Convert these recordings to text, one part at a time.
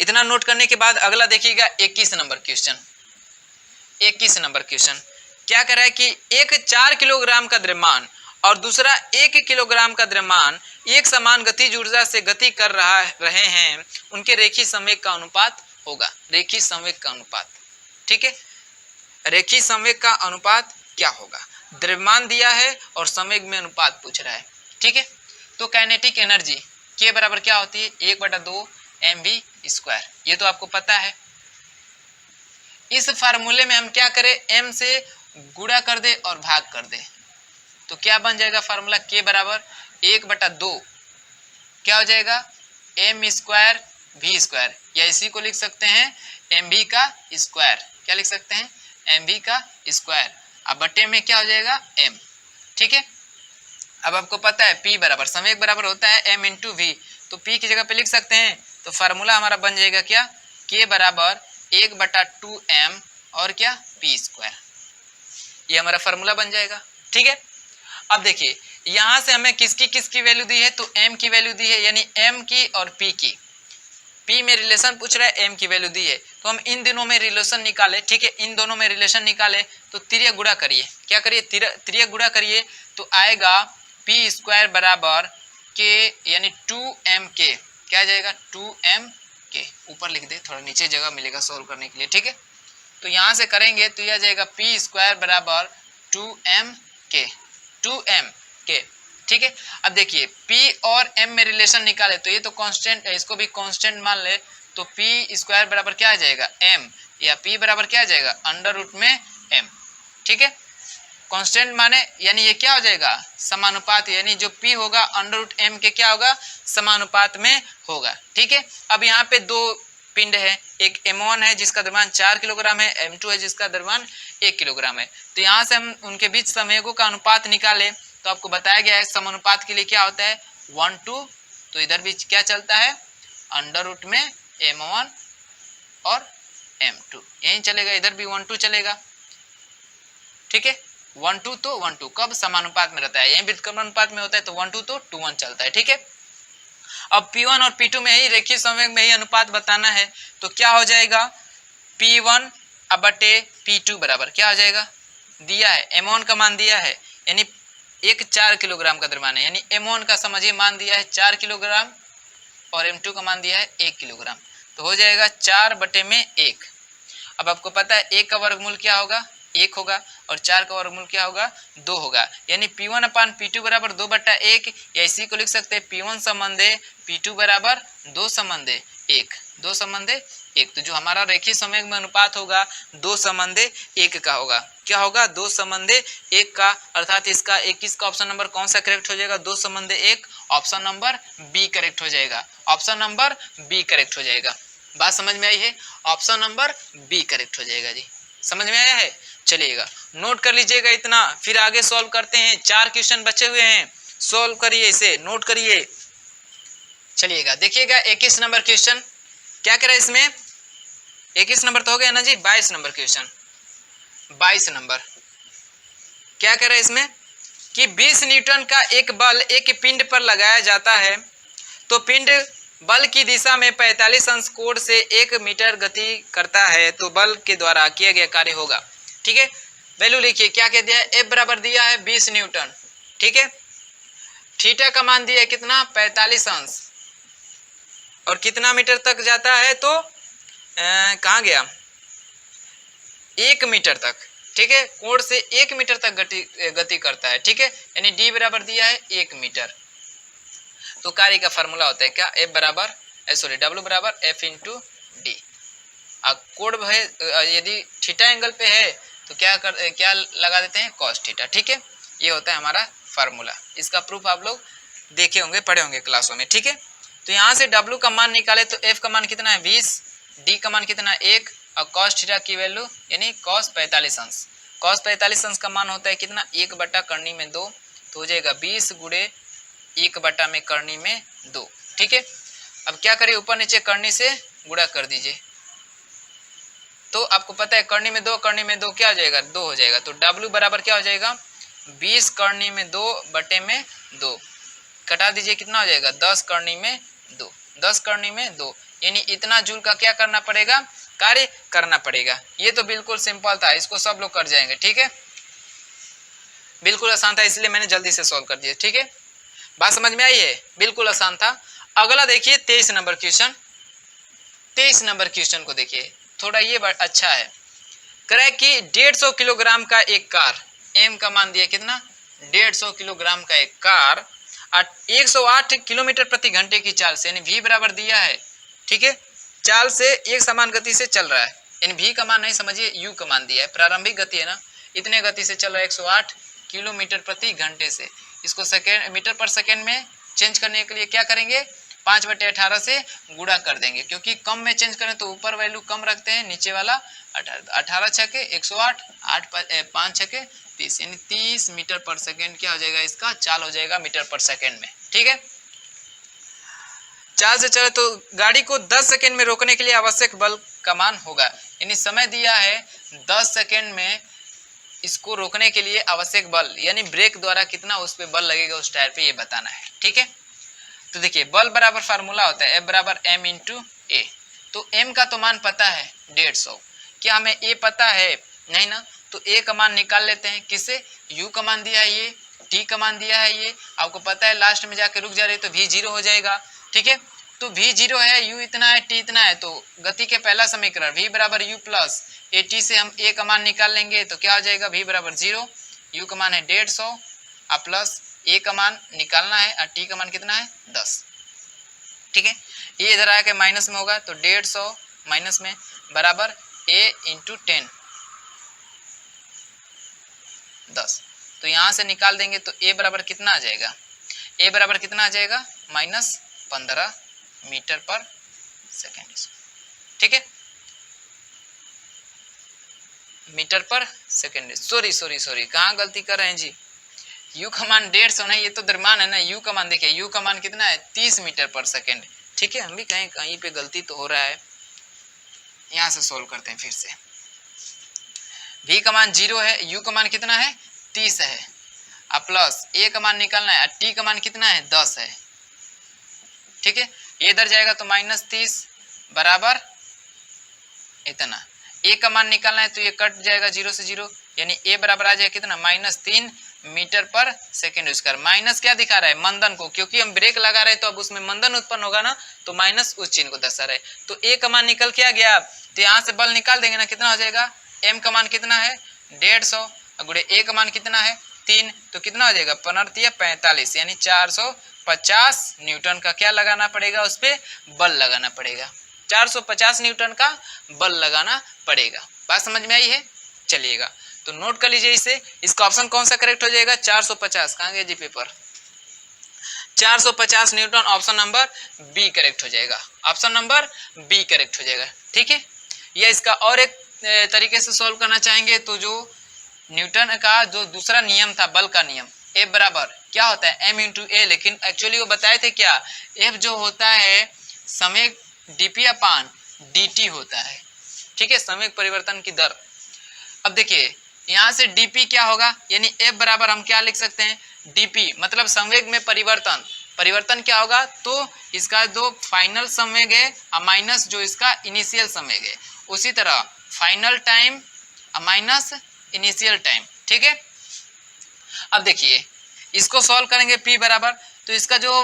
इतना नोट करने के बाद अगला देखिएगा 21 नंबर क्वेश्चन। 21 नंबर क्वेश्चन क्या कह रहा है कि एक 4 किलोग्राम का द्रव्यमान और दूसरा 1 किलोग्राम का द्रव्यमान एक समान गतिज ऊर्जा से गति कर रहे हैं, उनके रेखीय संवेग का अनुपात होगा। रेखीय संवेग का अनुपात, ठीक है, रेखीय संवेग का अनुपात क्या होगा? द्रव्यमान दिया है और संवेग में अनुपात पूछ रहा है, ठीक है। तो काइनेटिक एनर्जी के बराबर क्या होती है? 1/2 mv²। ये तो आपको पता है। इस फार्मूले में हम क्या करें? m से गुणा कर दे और भाग कर दे, तो क्या बन जाएगा फार्मूला? के बराबर 1/2 क्या हो जाएगा? m²v², या इसी को लिख सकते हैं mv का स्क्वायर। क्या लिख सकते हैं? mv का स्क्वायर। अब बटे में क्या हो जाएगा? m, ठीक है। अब आपको पता है p बराबर संवेग बराबर होता है m × v, तो p की जगह पे लिख सकते हैं। तो फार्मूला हमारा बन जाएगा क्या? k बराबर 1/2 m और क्या? p²। ये हमारा फार्मूला बन जाएगा, ठीक है। अब देखिए यहाँ से हमें किसकी वैल्यू दी है? तो m की वैल्यू दी है, यानी m की और p की। p में रिलेशन पूछ रहा है, m की वैल्यू दी है, तो हम इन दोनों में रिलेशन निकाले, ठीक है। इन दोनों में रिलेशन निकाले तो तिर्यक गुणा करिए। क्या करिए? तिर्यक गुणा करिए तो आएगा p² बराबर k, यानी 2mk। क्या आ जाएगा? 2mk। ऊपर लिख दे, थोड़ा नीचे जगह मिलेगा सॉल्व करने के लिए, ठीक है। तो यहाँ से करेंगे तो यह आ जाएगा p² बराबर 2mk, 2mk, ठीक है। अब देखिए p और m में रिलेशन निकाले तो ये तो कांस्टेंट है, इसको भी कांस्टेंट मान ले, तो p² बराबर क्या आ जाएगा? m, या p बराबर क्या आ जाएगा? √m, ठीक है। कांस्टेंट माने यानी ये क्या हो जाएगा? समानुपात, यानी जो p होगा √m के क्या होगा? समानुपात में होगा, ठीक है। अब यहाँ पे दो पिंड है, एक m1 है जिसका द्रव्यमान 4 किलोग्राम है, m2 है जिसका द्रव्यमान 1 किलोग्राम है। तो यहाँ से हम उनके बीच संवेगों का अनुपात निकाले तो आपको बताया गया है समानुपात के लिए क्या होता है? 1:2। तो इधर भी क्या चलता है? √ में m1 और m2, यही चलेगा। इधर भी 1:2 चलेगा, ठीक है। 1:2 तो 1:2 कब समानुपात में रहता है? यही व्युत्क्रमानुपात में होता है तो 1:2 तो 2:1 चलता है, ठीक है। अब P1 और P2 में ही रेखीय संवेग में ही अनुपात बताना है, तो क्या हो जाएगा? P1 बटे P2 बराबर क्या हो जाएगा? दिया है m1 का मान दिया है, यानी एक 4 किलोग्राम का द्रव्यमान है, यानी m1 का समझिए मान दिया है 4 किलोग्राम और m2 का मान दिया है 1 किलोग्राम, तो हो जाएगा 4/1। अब आपको पता है 1 का वर्गमूल क्या होगा? 1 होगा, और 4 का वर्गमूल क्या होगा? 2 होगा, यानी P1/P2 बराबर 2/1, या इसी को लिख सकते हैं P1 संबंधे P2 बराबर 2 संबंधे 1, 2 संबंधे 1। तो जो हमारा रेखीय संवेग में अनुपात होगा 2 संबंधे 1 का होगा। क्या होगा? 2 संबंधे 1 का, अर्थात इसका 21 का ऑप्शन नंबर कौन सा करेक्ट हो जाएगा? 2 संबंधे 1, ऑप्शन नंबर बी करेक्ट हो जाएगा। ऑप्शन नंबर बी करेक्ट हो जाएगा। बात समझ में आई है? ऑप्शन नंबर बी करेक्ट हो जाएगा जी। समझ में आया है? चलिएगा नोट कर लीजिएगा इतना, फिर आगे सॉल्व करते हैं। 4 क्वेश्चन बचे हुए हैं, सॉल्व करिए, इसे नोट करिए। चलिएगा देखिएगा 21 नंबर क्वेश्चन क्या कह रहा है इसमें? 21 नंबर तो हो गया ना जी। 22 नंबर क्वेश्चन, 22 नंबर क्या कह रहा है इसमें कि 20 न्यूटन का एक बल एक पिंड पर लगाया जाता है, तो पिंड बल की दिशा में 45 अंश कोण से 1 मीटर गति करता है, तो बल के द्वारा किया गया कार्य होगा, ठीक है। वैल्यू लिखिए, क्या कह दिया है? F बराबर दिया है 20 न्यूटन, ठीक है। थीटा का मान दिया है कितना? 45 अंश, और कितना मीटर तक जाता है? तो कहाँ गया? 1 मीटर तक, ठीक है। कोण से 1 मीटर तक गति करता है, ठीक है, यानी D बराबर दिया है 1 मीटर। तो कार्य का फार्मूला होता है क्या? W बराबर F × D। कोण यदि थीटा एंगल पे है तो क्या लगा देते हैं? cos थीटा, ठीक है। ये होता है हमारा फार्मूला। इसका प्रूफ आप लोग देखे होंगे, पढ़े होंगे क्लासों में, ठीक है। तो यहाँ से W का मान निकाले तो F का मान कितना है? 20, D का मान कितना है? 1, और cos थीटा की वैल्यू यानी cos 45 अंश। cos 45 अंश का मान होता है कितना? 1/2, तो हो जाएगा 20 गुणे 1/2, ठीक है। अब क्या करिए? ऊपर नीचे करनी से गुणा कर दीजिए, तो आपको पता है करनी में 2, करनी में 2 क्या हो जाएगा? 2 हो जाएगा। तो W बराबर क्या हो जाएगा? 20 करनी में 2/2, कटा दीजिए, कितना हो जाएगा? 10 करनी में 2, 10 करनी में 2, यानी इतना जूल का क्या करना पड़ेगा, कार्य करना पड़ेगा। ये तो बिल्कुल सिंपल था, इसको सब लोग कर जाएंगे। ठीक है, बिल्कुल आसान था, इसलिए मैंने जल्दी से सॉल्व कर दिया। ठीक है, बात समझ में आई है, बिल्कुल आसान था। अगला देखिए 23 नंबर क्वेश्चन। 23 नंबर क्वेश्चन को देखिए, थोड़ा ये अच्छा है। कह रहा है कि 150 किलोग्राम का एक कार, एम का मान दिया कितना, 150 किलोग्राम का एक कार 108 किलोमीटर प्रति घंटे की चाल से, यानी वी बराबर दिया है। ठीक है, चाल से एक समान गति से चल रहा है, यानी वी का मान नहीं समझिए, यू का मान दिया है, प्रारंभिक गति है ना, इतने गति से चल रहा है 108 किलोमीटर प्रति घंटे से। इसको सेकेंड मीटर पर सेकेंड में चेंज करने के लिए क्या करेंगे, 5/18 से गुणा कर देंगे, क्योंकि कम में चेंज करें तो ऊपर वैल्यू कम रखते हैं, नीचे वाला 18 छके 108, 5 छके 30, यानी 30 मीटर पर सेकेंड क्या हो जाएगा, इसका चाल हो जाएगा मीटर पर सेकेंड में। ठीक है, चाल से चले तो गाड़ी को 10 सेकेंड में रोकने के लिए आवश्यक बल का मान होगा, यानी समय दिया है 10 सेकेंड में इसको रोकने के लिए आवश्यक बल, यानी ब्रेक द्वारा कितना उस पर बल लगेगा उस टायर पे, ये बताना है। ठीक है, तो देखिए बल बराबर फार्मूला होता है F बराबर m इंटू ए। तो m का तो मान पता है 150, क्या हमें a पता है, नहीं ना, तो a का मान निकाल लेते हैं। किससे, u का मान दिया है ये, t का मान दिया है ये, आपको पता है लास्ट में जाके रुक जा रहे तो v 0 हो जाएगा। ठीक है, तो v 0 है, u इतना है, t इतना है, तो गति के पहला समीकरण v बराबर u प्लस ए टी से हम a का मान निकाल लेंगे, तो क्या हो जाएगा, v बराबर 0, u का मान है 150 प्लस a का मान निकालना है और t का मान कितना है 10। ठीक है, ये इधर आके माइनस में होगा, तो 150 माइनस में बराबर a इंटू 10 10, तो यहाँ से निकाल देंगे तो a बराबर कितना आ जाएगा, a बराबर कितना आ जाएगा, -15 मीटर पर सेकेंड। ठीक है, मीटर पर सेकेंड, सॉरी कहाँ गलती कर रहे हैं जी, u का मान 150 नहीं, ये तो दरमान है ना, u का मान देखिए, u का मान कितना है 30 मीटर पर सेकेंड। ठीक है, हम भी कहीं पे गलती तो हो रहा है, यहाँ से सोल्व करते हैं फिर से। v का मान 0 है, u का मान कितना है 30 है, अब प्लस a का मान निकालना है, t का मान कितना है 10 है। ठीक है, ये इधर जाएगा तो -30 बराबर इतना, a का मान निकालना है तो ये कट जाएगा 0 से 0, यानी a बराबर आ जाएगा कितना, -3 मीटर पर सेकेंड स्क्वायर। माइनस क्या दिखा रहा है, मंदन को, क्योंकि हम ब्रेक लगा रहे हैं तो अब उसमें मंदन उत्पन्न होगा ना, तो माइनस उस चिन्ह को दर्शा रहे। तो a का मान निकल के आ गया, तो यहाँ से बल निकाल देंगे ना, कितना हो जाएगा, m का मान कितना है 150 गुणे a का मान कितना है 3, तो कितना हो जाएगा 45, यानी 450 न्यूटन का क्या लगाना पड़ेगा, उस पर बल लगाना पड़ेगा, 450 न्यूटन का बल लगाना पड़ेगा। बात समझ में आई है, चलिएगा तो नोट कर लीजिए इसे, इसका ऑप्शन कौन सा करेक्ट हो जाएगा, 450, कहाँ गया जी paper, 450 newton, option number B correct हो जाएगा, ऑप्शन नंबर बी करेक्ट हो जाएगा। ठीक है, या इसका और एक तरीके से सॉल्व करना चाहेंगे तो जो न्यूटन का जो दूसरा नियम था, बल का नियम, F बराबर क्या होता है m इंटू ए, लेकिन एक्चुअली वो बताए थे क्या, F जो होता है समय dp अपान dt होता है। ठीक है, समय परिवर्तन की दर। अब देखिए यहाँ से dp क्या होगा, यानी F बराबर हम क्या लिख सकते हैं, dp मतलब संवेग में परिवर्तन, परिवर्तन क्या होगा, तो इसका जो फाइनल संवेग है माइनस जो इसका इनिशियल संवेग है, उसी तरह final time minus initial time. ठीक है, अब देखिए इसको सॉल्व करेंगे p बराबर, तो इसका जो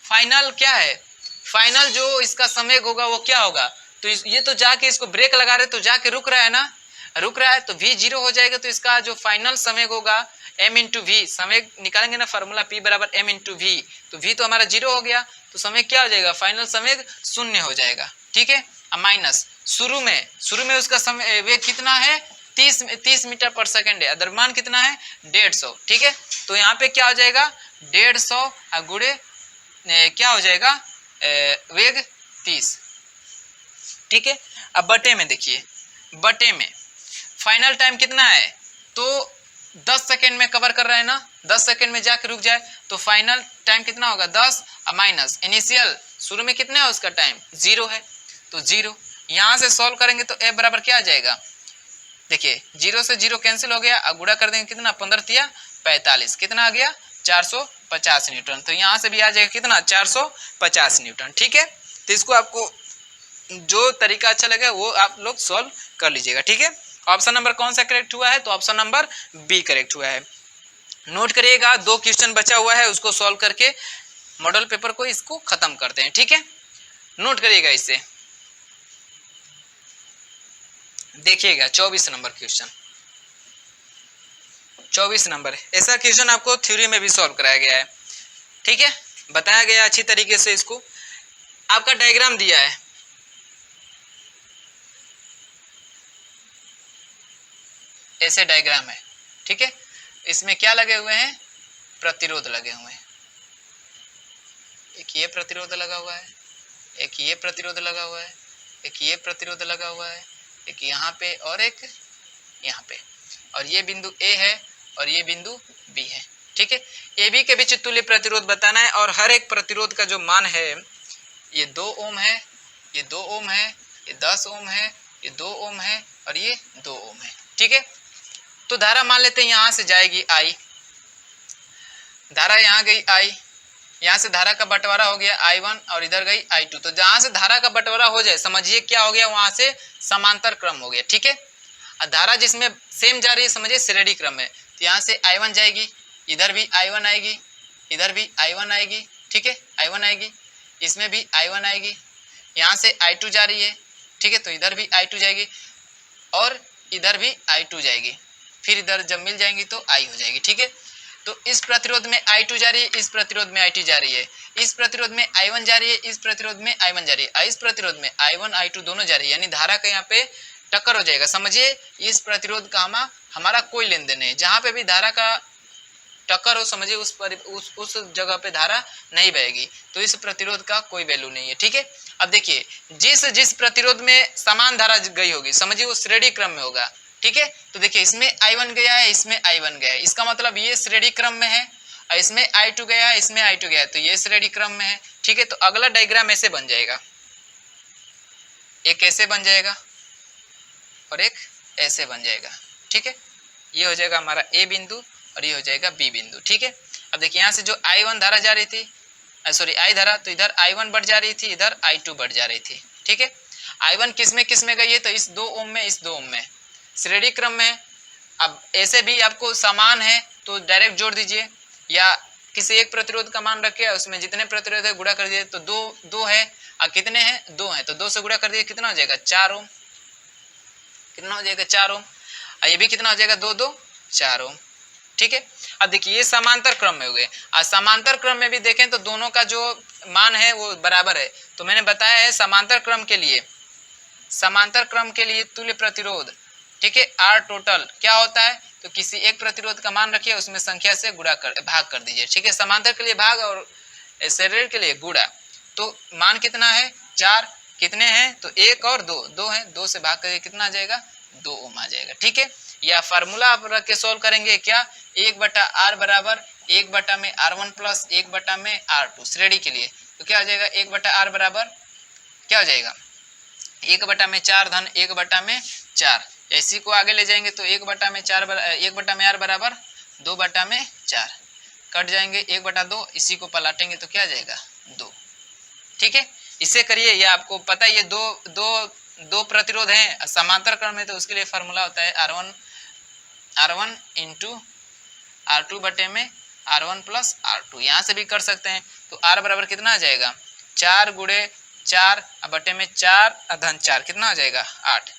फाइनल क्या है, फाइनल जो इसका संवेग होगा वो क्या होगा, तो ये तो जाके इसको ब्रेक लगा रहे तो जाके रुक रहा है ना, रुक रहा है, तो v 0 हो जाएगा, तो इसका जो फाइनल संवेग होगा m इंटू वी, संवेग निकालेंगे ना फार्मूला p बराबर m इंटू वी, तो v तो हमारा 0 हो गया, तो संवेग क्या हो जाएगा, फाइनल संवेग 0 हो जाएगा। ठीक है, माइनस शुरू में उसका वेग कितना है 30 मीटर पर सेकेंड है, द्रव्यमान कितना है 150। ठीक है, तो यहाँ पे क्या हो जाएगा 150 गुणे क्या हो जाएगा वेग 30। ठीक है, अब बटे में देखिए, बटे में फाइनल टाइम कितना है, तो 10 सेकेंड में कवर कर रहे हैं ना, 10 सेकेंड में जाके रुक जाए तो फाइनल टाइम कितना होगा 10 माइनस इनिशियल शुरू में कितना है उसका टाइम 0 है, तो 0 यहाँ से सॉल्व करेंगे तो F बराबर क्या आ जाएगा, देखिए 0 से 0 कैंसिल हो गया, अब गुणा कर देंगे कितना 15 45, कितना आ गया 450 न्यूटन, तो यहाँ से भी आ जाएगा कितना 450 न्यूटन। ठीक है, तो इसको आपको जो तरीका अच्छा लगे वो आप लोग सॉल्व कर लीजिएगा, ठीक है। ऑप्शन नंबर कौन सा करेक्ट हुआ है, तो ऑप्शन नंबर बी करेक्ट हुआ है। नोट करिएगा, 2 क्वेश्चन बचा हुआ है, उसको सॉल्व करके मॉडल पेपर को इसको खत्म करते हैं, ठीक है। नोट करिएगा इसे, देखिएगा 24 नंबर क्वेश्चन, 24 नंबर। ऐसा क्वेश्चन आपको थ्योरी में भी सॉल्व कराया गया है, ठीक है, बताया गया अच्छी तरीके से। इसको आपका डायग्राम दिया है, ऐसे डायग्राम है, ठीक है। इसमें क्या लगे हुए हैं, प्रतिरोध लगे हुए हैं। एक ये प्रतिरोध लगा हुआ है, एक ये प्रतिरोध लगा हुआ है, एक ये प्रतिरोध लगा हुआ है, एक यहाँ पे और एक यहाँ पे, और ये बिंदु ए है और ये बिंदु बी है, ठीक है। ए बी के बीच तुल्य प्रतिरोध बताना है, और हर एक प्रतिरोध का जो मान है, ये 2 ओम है, ये 2 ओम है, ये 10 ओम है, ये 2 ओम है और ये 2 ओम है, ठीक है। तो धारा मान लेते हैं यहाँ से जाएगी आई, धारा यहाँ गई आई, यहाँ से धारा का बंटवारा हो गया I1 और इधर गई I2। तो जहां से धारा का बंटवारा हो जाए समझिए क्या हो गया, वहां से समांतर क्रम हो गया, ठीक है। और धारा जिसमें सेम जा रही है समझिए श्रेणी क्रम है, तो यहाँ से I1 जाएगी, इधर भी I1 आएगी, इधर भी I1 आएगी, ठीक है, I1 आएगी, इसमें भी I1 आएगी, यहाँ से I2 जा रही है, ठीक है, तो इधर भी I2 जाएगी और इधर भी I2 जाएगी, फिर इधर जब मिल जाएंगी तो I हो जाएगी, ठीक है। तो इस प्रतिरोध में I2 जा रही है, इस प्रतिरोध में I2 जा रही है, इस प्रतिरोध में I1 जा रही है, इस प्रतिरोध में I1 जा रही है, इस प्रतिरोध में I1 I2 दोनों जा रही है, यानी धारा का यहाँ पे टक्कर हो जाएगा। समझिए इस प्रतिरोध का हमारा कोई लेन देन नहीं, जहाँ पे भी धारा का टक्कर हो समझिए उस जगह पे धारा नहीं बहेगी, तो इस प्रतिरोध का कोई वैल्यू नहीं है, ठीक है। अब देखिए जिस प्रतिरोध में समान धारा गई होगी समझिए वो श्रेणी क्रम में होगा, ठीक है। तो देखिए इसमें I1 गया है, इसमें I1 गया है, इसका मतलब ये श्रेणी क्रम में है, और इसमें I2 गया है, इसमें I2 गया है, तो ये श्रेणी क्रम में है, ठीक है। तो अगला डायग्राम ऐसे बन जाएगा, एक ऐसे बन जाएगा और एक ऐसे बन जाएगा, ठीक है। ये हो जाएगा हमारा ए बिंदु और ये हो जाएगा बी बिंदु, ठीक है। अब देखिए यहाँ से जो I1 धारा जा रही थी, सॉरी I धारा, तो इधर I1 बढ़ जा रही थी, इधर I2 बढ़ जा रही थी, ठीक है। I1 किस में गई है, तो इस 2 ओम में, इस 2 ओम में, श्रेणी क्रम में। अब ऐसे भी आपको समान है तो डायरेक्ट जोड़ दीजिए, या किसी एक प्रतिरोध का मान रखे उसमें जितने प्रतिरोध है गुणा कर दीजिए, तो दो है और कितने हैं, 2 हैं, तो 2 से गुणा कर दीजिए, कितना हो जाएगा 4 ओम, कितना हो जाएगा 4 ओम, और ये भी कितना हो जाएगा 2 2 4 ओम, ठीक है। अब देखिए ये समांतर क्रम में हो गए, और समांतर क्रम में भी देखें तो दोनों का जो मान है वो बराबर है। तो मैंने बताया है समांतर क्रम के लिए तुल्य प्रतिरोध, ठीक है, R टोटल क्या होता है, तो किसी एक प्रतिरोध का मान रखिए उसमें संख्या से भाग कर दीजिए, ठीक है। समांतर के लिए भाग और श्रेणी के लिए गुणा, तो मान कितना है 4, कितने हैं तो 1 और 2 है, 2 से भाग करके कितना आ जाएगा 2 ओम आ जाएगा, ठीक है। या फार्मूला आप रख के सोल्व करेंगे क्या, 1/R बराबर 1 में R1 प्लस 1 में R2 श्रेणी के लिए, तो क्या हो जाएगा 1/R बराबर क्या हो जाएगा 1 में 4 धन 1 में 4, इसी को आगे ले जाएंगे तो 1 में R बराबर 2 में 4, कट जाएंगे 1/2, इसी को पलटेंगे तो क्या आ जाएगा 2, ठीक है। इसे करिए, ये आपको पता है ये दो प्रतिरोध हैं समांतर क्रम में, तो उसके लिए फार्मूला होता है R1 इंटू R2 बटे में R1 प्लस R2, यहाँ से भी कर सकते हैं। तो R बराबर कितना आ जाएगा 4 गुणे 4 बटे में 4 धन 4, कितना हो जाएगा 8,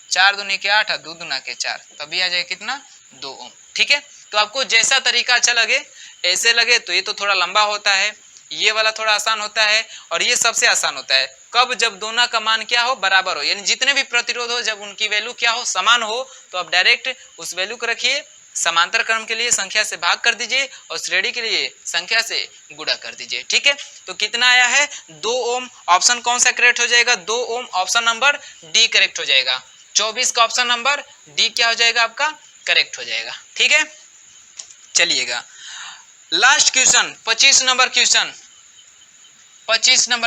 4 दूनी के 8 और 2 दूना के 4, तभी आ जाएगा कितना 2 ओम, ठीक है। तो आपको जैसा तरीका अच्छा लगे, ऐसे लगे तो ये तो थोड़ा लंबा होता है, ये वाला थोड़ा आसान होता है, और ये सबसे आसान होता है कब, जब दोनों का मान क्या हो बराबर हो, यानी जितने भी प्रतिरोध हो जब उनकी वैल्यू क्या हो समान हो, तो आप डायरेक्ट उस वैल्यू को रखिए, समांतर क्रम के लिए संख्या से भाग कर दीजिए और श्रेणी के लिए संख्या से गुणा कर दीजिए, ठीक है। तो कितना आया है 2 ओम, ऑप्शन कौन सा करेक्ट हो जाएगा 2 ओम, ऑप्शन नंबर डी करेक्ट हो जाएगा। 24 का ऑप्शन नंबर डी क्या हो जाएगा आपका करेक्ट हो जाएगा, ठीक है। चलिएगा लास्ट क्वेश्चन 25 नंबर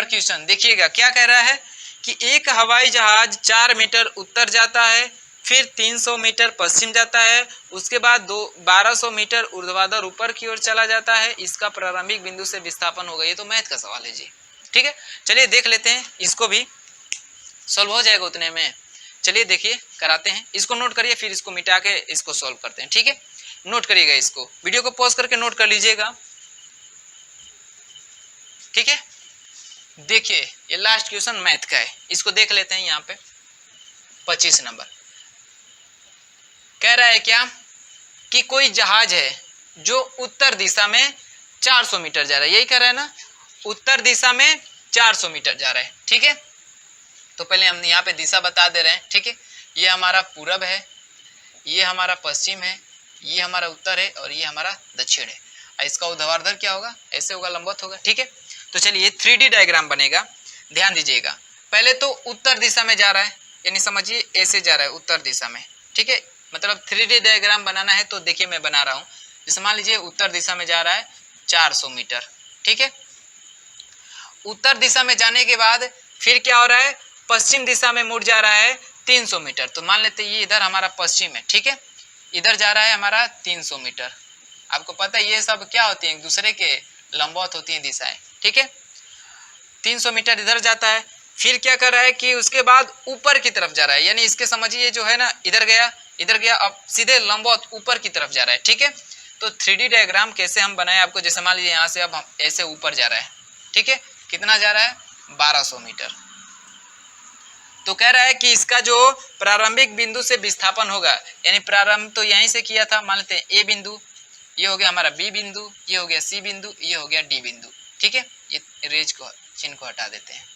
क्वेश्चन देखिएगा क्या कह रहा है कि एक हवाई जहाज 4 मीटर उत्तर जाता है, फिर 300 मीटर पश्चिम जाता है, उसके बाद 1200 मीटर ऊर्ध्वाधर ऊपर की ओर चला जाता है, इसका प्रारंभिक बिंदु से विस्थापन होगा। ये तो मैथ का सवाल है जी, ठीक है। चलिए देख लेते हैं इसको भी, सॉल्व हो जाएगा उतने में। चलिए देखिए कराते हैं, इसको नोट करिए, फिर इसको मिटा के इसको सॉल्व करते हैं। ठीक है, नोट करिएगा, इसको वीडियो को पॉज करके नोट कर लीजिएगा। ठीक है, देखिए ये लास्ट क्वेश्चन मैथ का है, इसको देख लेते हैं। यहाँ पे 25 नंबर कह रहा है क्या कि कोई जहाज है जो उत्तर दिशा में 400 मीटर जा रहा है, यही कह रहा है ना, उत्तर दिशा में 400 मीटर जा रहा है। ठीक है, तो पहले हम यहाँ पे दिशा बता दे रहे हैं। ठीक है, ये हमारा पूरब है, ये हमारा पश्चिम है, ये हमारा उत्तर है और ये हमारा दक्षिण है। इसका ऊर्ध्वाधर क्या होगा, ऐसे होगा, लंबवत होगा। ठीक है, तो चलिए 3D डायग्राम बनेगा, ध्यान दीजिएगा। पहले तो उत्तर दिशा में जा रहा है, यानी समझिए ऐसे जा रहा है उत्तर दिशा में। ठीक है, मतलब 3D डायग्राम बनाना है तो देखिए मैं बना रहा हूँ। जैसे मान लीजिए उत्तर दिशा में जा रहा है 400 मीटर। ठीक है, उत्तर दिशा में जाने के बाद फिर क्या हो रहा है, पश्चिम दिशा में मुड़ जा रहा है 300 मीटर। तो मान लेते हैं ये इधर हमारा पश्चिम है। ठीक है, इधर जा रहा है हमारा 300 मीटर। आपको पता है ये सब क्या होती है, एक दूसरे के लंबवत होती हैं दिशाएं। ठीक है, 300 मीटर इधर जाता है, फिर क्या कर रहा है कि उसके बाद ऊपर की तरफ जा रहा है, यानी इसके समझिए जो है ना, इधर गया इधर गया, अब सीधे लंबवत ऊपर की तरफ जा रहा है। ठीक है, तो 3D डायग्राम कैसे हम बनाए आपको, जैसे मान लीजिए यहाँ से अब हम ऐसे ऊपर जा रहा है। ठीक है, कितना जा रहा है, 1200 मीटर। तो कह रहा है कि इसका जो प्रारंभिक बिंदु से विस्थापन होगा, यानी प्रारंभ तो यहीं से किया था, मान लेते हैं ए बिंदु, ये हो गया हमारा बी बिंदु, ये हो गया सी बिंदु, ये हो गया डी बिंदु। ठीक है, ये रेज को चिन्ह को हटा देते हैं।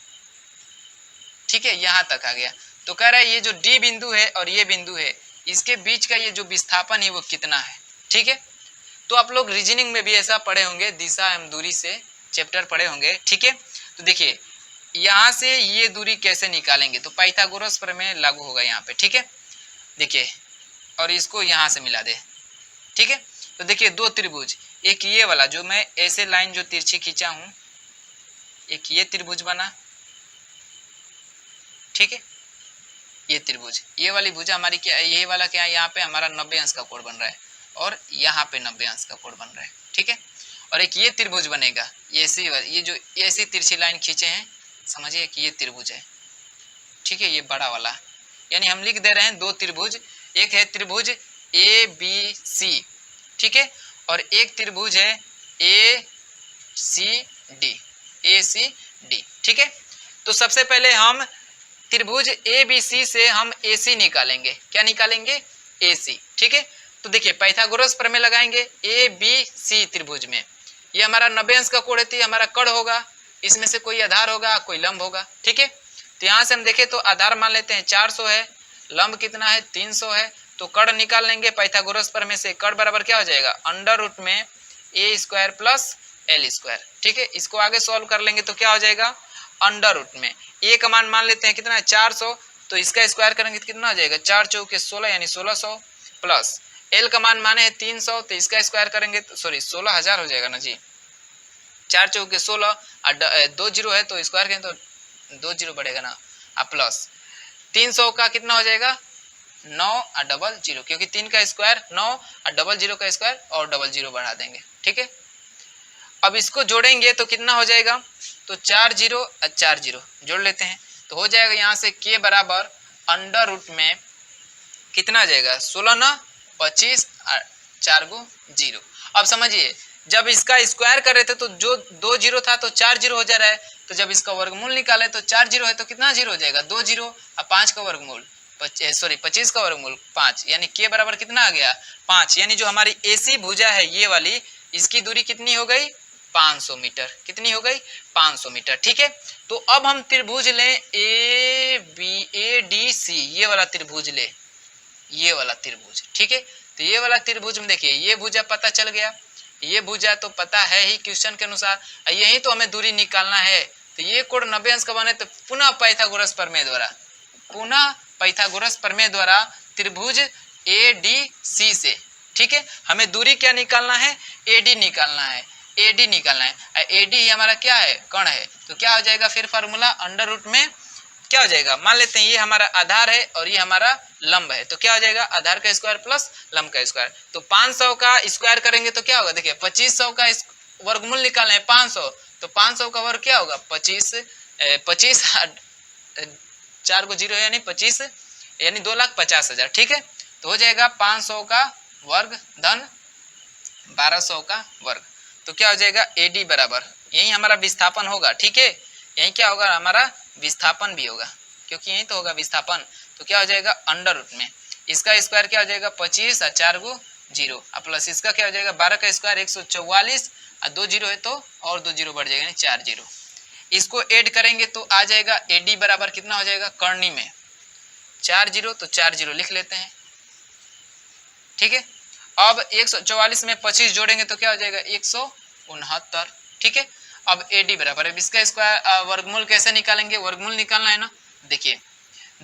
ठीक है, यहाँ तक आ गया। तो कह रहा है ये जो डी बिंदु है और ये बिंदु है, इसके बीच का ये जो विस्थापन है वो कितना है। ठीक है, तो आप लोग रीजनिंग में भी ऐसा पढ़े होंगे, दिशा एवं दूरी से चैप्टर पढ़े होंगे। ठीक है, तो देखिए यहाँ से ये दूरी कैसे निकालेंगे, तो पाइथागोरस प्रमेय लागू होगा यहाँ पे। ठीक है, देखिए और इसको यहाँ से मिला दे। ठीक है, तो देखिए दो त्रिभुज, एक ये वाला जो मैं ऐसे लाइन जो तिरछी खींचा हूँ, एक ये त्रिभुज बना। ठीक है, ये त्रिभुज, ये वाली भुजा हमारी क्या है, ये वाला क्या है, यहाँ पे हमारा 90 अंश का कोण बन रहा है और यहाँ पे 90 अंश का कोण बन रहा है। ठीक है, और एक ये त्रिभुज बनेगा, ये जो ऐसी तिरछी लाइन खींचे हैं, समझिए कि ये त्रिभुज है। ठीक है, ये बड़ा वाला, यानी हम लिख दे रहे हैं दो त्रिभुज, एक है त्रिभुज ए बी सी। ठीक है, और एक त्रिभुज है ए सी डी। ठीक है, तो सबसे पहले हम त्रिभुज ए बी सी से हम ए सी निकालेंगे। क्या निकालेंगे, ए सी। ठीक है, तो देखिए पाइथागोरस प्रमेय लगाएंगे ए बी सी त्रिभुज में, ये हमारा 90 अंश का कोण है, हमारा कर्ण होगा, इसमें से कोई आधार होगा कोई लंब होगा। ठीक है, तो यहाँ से हम देखें तो आधार मान लेते हैं 400 है, लंब कितना है 300 है, तो कर्ण निकाल लेंगे पाइथागोरस प्रमेय से। कर्ण बराबर क्या हो जाएगा, अंडर रूट में ए स्क्वायर प्लस एल स्क्वायर। ठीक है, इसको आगे सॉल्व कर लेंगे तो क्या हो जाएगा, अंडर रूट में ए का मान लेते हैं कितना है 400, तो इसका स्क्वायर करेंगे तो कितना हो जाएगा, 4 चौके 16 यानी 1600, प्लस एल का मान माने है 300, तो इसका स्क्वायर करेंगे तो सॉरी 16,000 हो जाएगा ना जी, 4 चौके 16 और 2 जीरो है तो स्क्वायर करें तो 2 जीरो बढ़ेगा ना, प्लस 300 का कितना हो जाएगा 9 और डबल जीरो, क्योंकि 3 का स्क्वायर 9 और डबल जीरो का स्क्वायर और डबल जीरो बढ़ा देंगे। ठीक है, अब इसको जोड़ेंगे तो कितना हो जाएगा, तो 4 जीरो और 4 जीरो जोड़ लेते हैं तो हो जाएगा यहाँ से k बराबर अंडर रूट में कितना आ जाएगा 16 ना 25 और 4 गो जीरो। अब समझिए जब इसका स्क्वायर कर रहे थे तो जो 2 जीरो था तो 4 जीरो हो जा रहा है, तो जब इसका वर्गमूल निकाले तो 4 जीरो है तो कितना जीरो हो जाएगा 2 जीरो और 5 का वर्गमूल 25 का वर्गमूल 5, यानी k बराबर कितना आ गया 5, यानी जो हमारी AC भुजा है ये वाली, इसकी दूरी कितनी हो गई 500 मीटर। कितनी हो गई 500 मीटर। ठीक है, तो अब हम त्रिभुज लें ए डी सी, ये वाला त्रिभुज ले, ये वाला त्रिभुज। ठीक है, तो ये वाला त्रिभुज में देखिए ये भुजा पता चल गया, ये भुजा तो पता है ही क्वेश्चन के अनुसार, यही तो हमें दूरी निकालना है। तो ये कोण 90 अंश का बने तो पुनः पाइथागोरस प्रमेय द्वारा त्रिभुज ए डी सी से, ठीक है, हमें दूरी क्या निकालना है एडी निकालना है, एडी निकालना है। एडी हमारा क्या है कण है, तो क्या हो जाएगा फिर फार्मूला अंडर रूट में क्या हो जाएगा, मान लेते हैं ये हमारा आधार है और ये हमारा लंब है, तो क्या हो जाएगा आधार का स्क्वायर प्लस लंब का स्क्वायर। तो 500 का स्क्वायर करेंगे तो क्या होगा, देखिए 2500 का वर्गमूल निकालना है 500, तो 500 का वर्ग क्या होगा 25 4 को 0 है यानी 25 यानी 2,50,000, ठीक है। तो हो जाएगा 500 का वर्ग धन 1200 का वर्ग। तो क्या हो जाएगा AD बराबर, यही हमारा विस्थापन होगा, ठीक है। यही क्या होगा हमारा विस्थापन भी होगा, क्योंकि यही तो होगा विस्थापन। तो क्या हो जाएगा अंडर रूट में इसका स्क्वायर क्या हो जाएगा 25 और 4 को 0 प्लस इसका क्या हो जाएगा 12 का स्क्वायर 144 और 2 0 है तो और 2 0 बढ़ जाएगा यानी 4 0। इसको ऐड करेंगे तो आ जाएगा AD बराबर कितना हो जाएगा करनी में 4 0, तो 4 0 लिख लेते हैं, ठीक है। अब 144 में 25 जोड़ेंगे तो क्या हो जाएगा 169, ठीक है। अब AD बराबर है इसका स्क्वायर वर्गमूल कैसे निकालेंगे, वर्गमूल निकालना है ना। देखिए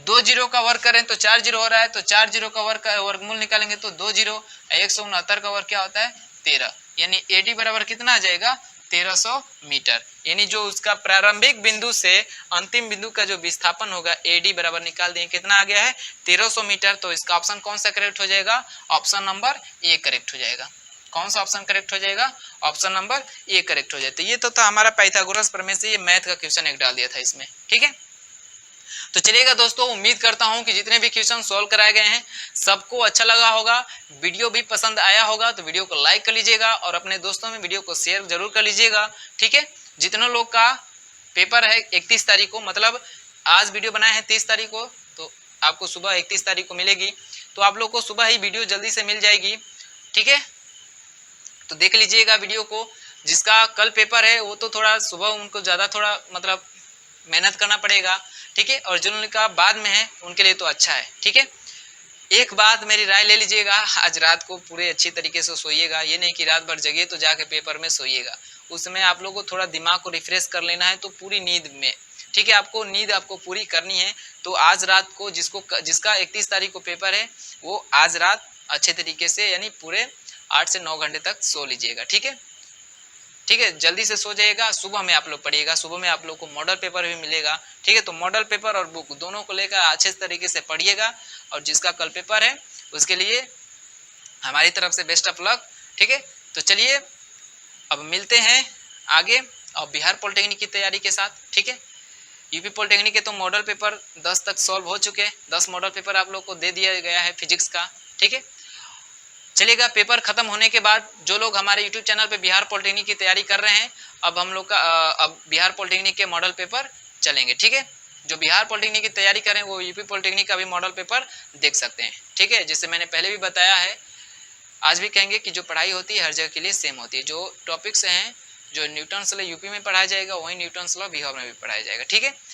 2 0 का वर्ग करें तो 4 0 हो रहा है, तो 4 0 का वर्गमूल निकालेंगे तो 2 0 169 का वर्ग क्या होता है 13, यानी AD बराबर कितना आ जाएगा 1300 मीटर। यानी जो उसका प्रारंभिक बिंदु से अंतिम बिंदु का जो विस्थापन होगा AD बराबर निकाल दिए कितना आ गया है 1300 मीटर। तो इसका ऑप्शन कौन सा करेक्ट हो जाएगा, ऑप्शन नंबर ए करेक्ट हो जाएगा। कौन सा ऑप्शन करेक्ट हो जाएगा, ऑप्शन नंबर ए करेक्ट हो जाता है। ये तो था हमारा पाइथागोरस प्रमेय से ये मैथ का क्वेश्चन एक डाल दिया था इसमें, ठीक है। तो चलिएगा दोस्तों, उम्मीद करता हूं कि जितने भी क्वेश्चन सॉल्व कराए गए हैं सबको अच्छा लगा होगा, वीडियो भी पसंद आया होगा। तो वीडियो को लाइक कर लीजिएगा और अपने दोस्तों में वीडियो को शेयर जरूर कर लीजिएगा, ठीक है। जितने लोग का पेपर है 31 तारीख को, मतलब आज वीडियो बनाए हैं 30 तारीख को, तो आपको सुबह 31 तारीख को मिलेगी, तो आप लोग को सुबह ही वीडियो जल्दी से मिल जाएगी, ठीक है। तो देख लीजिएगा वीडियो को। जिसका कल पेपर है वो तो थोड़ा सुबह उनको ज़्यादा थोड़ा मतलब मेहनत करना पड़ेगा, ठीक है। और जिनका बाद में है उनके लिए तो अच्छा है, ठीक है। एक बात मेरी राय ले लीजिएगा, आज रात को पूरे अच्छी तरीके से सोइएगा, ये नहीं कि रात भर जगिए तो जाके पेपर में सोइएगा। उसमें आप लोगों को थोड़ा दिमाग को रिफ्रेश कर लेना है, तो पूरी नींद में, ठीक है, आपको नींद आपको पूरी करनी है। तो आज रात को जिसका 31 तारीख को पेपर है वो आज रात अच्छे तरीके से यानी पूरे 8 से 9 घंटे तक सो लीजिएगा, ठीक है, ठीक है। जल्दी से सो जाइएगा, सुबह में आप लोग पढ़िएगा, सुबह में आप लोग को मॉडल पेपर भी मिलेगा, ठीक है। तो मॉडल पेपर और बुक दोनों को लेकर अच्छे तरीके से पढ़िएगा, और जिसका कल पेपर है उसके लिए हमारी तरफ से बेस्ट ऑफ लक, ठीक है। तो चलिए अब मिलते हैं आगे और बिहार पॉलिटेक्निक की तैयारी के साथ, ठीक है। यूपी पॉलिटेक्निक के तो मॉडल पेपर 10 तक सॉल्व हो चुके हैं, 10 मॉडल पेपर आप लोग को दे दिया गया है फिजिक्स का, ठीक है। चलिएगा पेपर खत्म होने के बाद जो लोग हमारे यूट्यूब चैनल पे बिहार पॉलिटेक्निक की तैयारी कर रहे हैं, अब हम लोग का अब बिहार पॉलिटेक्निक के मॉडल पेपर चलेंगे, ठीक है। जो बिहार पॉलिटेक्निक की तैयारी करें वो यूपी पॉलिटेक्निक का भी मॉडल पेपर देख सकते हैं, ठीक है। जैसे मैंने पहले भी बताया है, आज भी कहेंगे कि जो पढ़ाई होती है हर जगह के लिए सेम होती है। जो टॉपिक्स हैं जो न्यूटन्स लॉ यूपी में पढ़ाया जाएगा वही न्यूटन्स लॉ बिहार में भी पढ़ाया जाएगा, ठीक है।